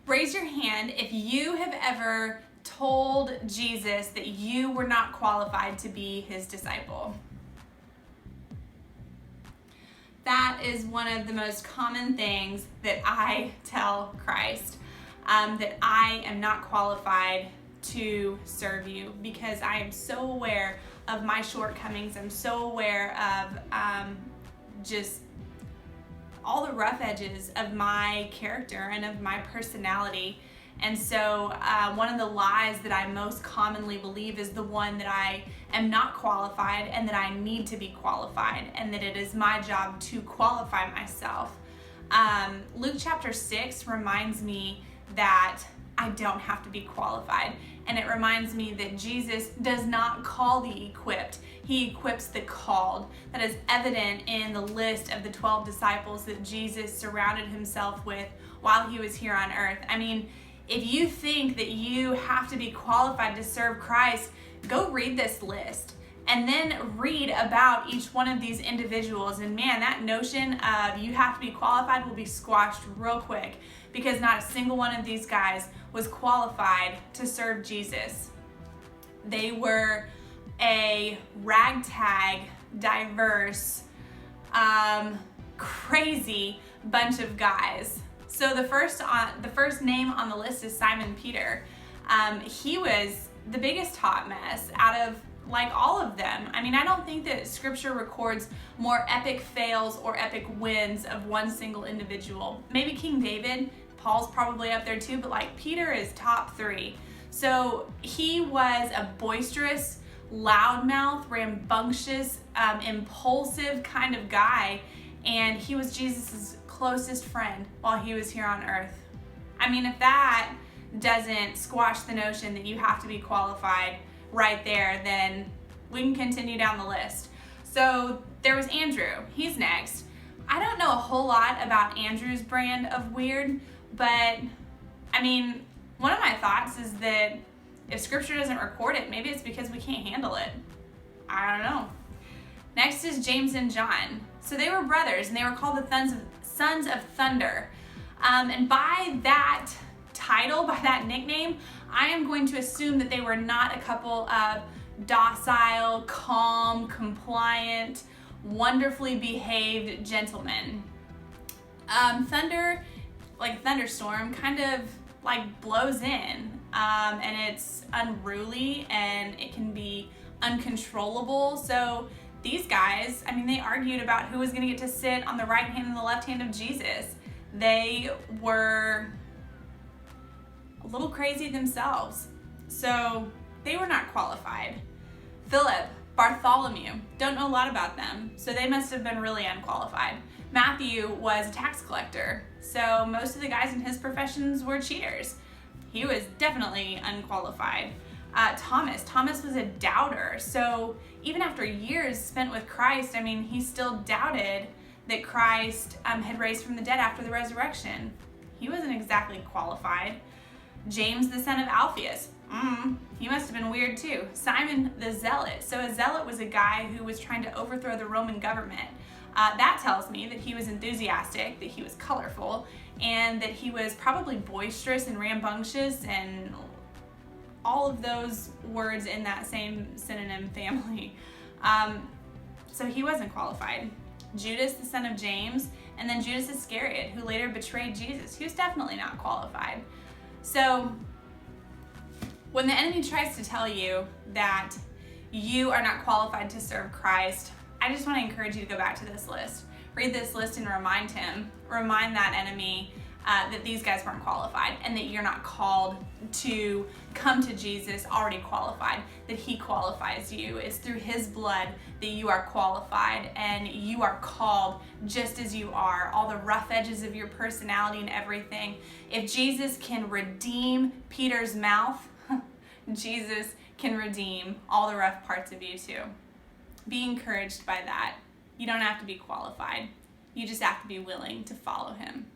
Raise your hand if you have ever told Jesus that you were not qualified to be his disciple. That is one of the most common things that I tell Christ, that I am not qualified to serve you because I am so aware of my shortcomings. I'm so aware of just all the rough edges of my character and of my personality. And so one of the lies that I most commonly believe is the one that I am not qualified and that I need to be qualified and that it is my job to qualify myself. Luke chapter 6 reminds me that I don't have to be qualified. And it reminds me that Jesus does not call the equipped. He equips the called. That is evident in the list of the 12 disciples that Jesus surrounded himself with while he was here on earth. I mean, if you think that you have to be qualified to serve Christ, go read this list and then read about each one of these individuals. And man, that notion of you have to be qualified will be squashed real quick because not a single one of these guys was qualified to serve Jesus. They were a ragtag, diverse, crazy bunch of guys. So the first name on the list is Simon Peter. He was the biggest hot mess out of like all of them. I mean, I don't think that scripture records more epic fails or epic wins of one single individual. Maybe King David, Paul's probably up there too, but like Peter is top 3. So he was a boisterous, loudmouth, rambunctious, impulsive kind of guy, and he was Jesus's closest friend while he was here on earth. I mean, if that doesn't squash the notion that you have to be qualified right there, then we can continue down the list. So there was Andrew. He's next. I don't know a whole lot about Andrew's brand of weird, but I mean, one of my thoughts is that if scripture doesn't record it, maybe it's because we can't handle it. I don't know. Next is James and John. So they were brothers and they were called the Sons of Thunder. And by that title, by that nickname, I am going to assume that they were not a couple of docile, calm, compliant, wonderfully behaved gentlemen. Thunder, like thunderstorm, kind of like blows in, and it's unruly and it can be uncontrollable. So these guys, I mean, they argued about who was going to get to sit on the right hand and the left hand of Jesus. They were a little crazy themselves, so they were not qualified. Philip, Bartholomew, don't know a lot about them, so they must have been really unqualified. Matthew was a tax collector, so most of the guys in his professions were cheaters. He was definitely unqualified. Thomas was a doubter, so even after years spent with Christ, I mean, he still doubted that Christ had raised from the dead after the resurrection. He wasn't exactly qualified. James, the son of Alphaeus, he must have been weird too. Simon the Zealot. So a zealot was a guy who was trying to overthrow the Roman government. That tells me that he was enthusiastic, that he was colorful, and that he was probably boisterous and rambunctious and all of those words in that same synonym family. So he wasn't qualified. Judas, the son of James, and then Judas Iscariot, who later betrayed Jesus. He was definitely not qualified. So when the enemy tries to tell you that you are not qualified to serve Christ, I just want to encourage you to go back to this list. Read this list and remind that enemy that these guys weren't qualified and that you're not called to come to Jesus already qualified, that he qualifies you. It's through his blood that you are qualified and you are called just as you are, all the rough edges of your personality and everything. If Jesus can redeem Peter's mouth, Jesus can redeem all the rough parts of you too. Be encouraged by that. You don't have to be qualified. You just have to be willing to follow him.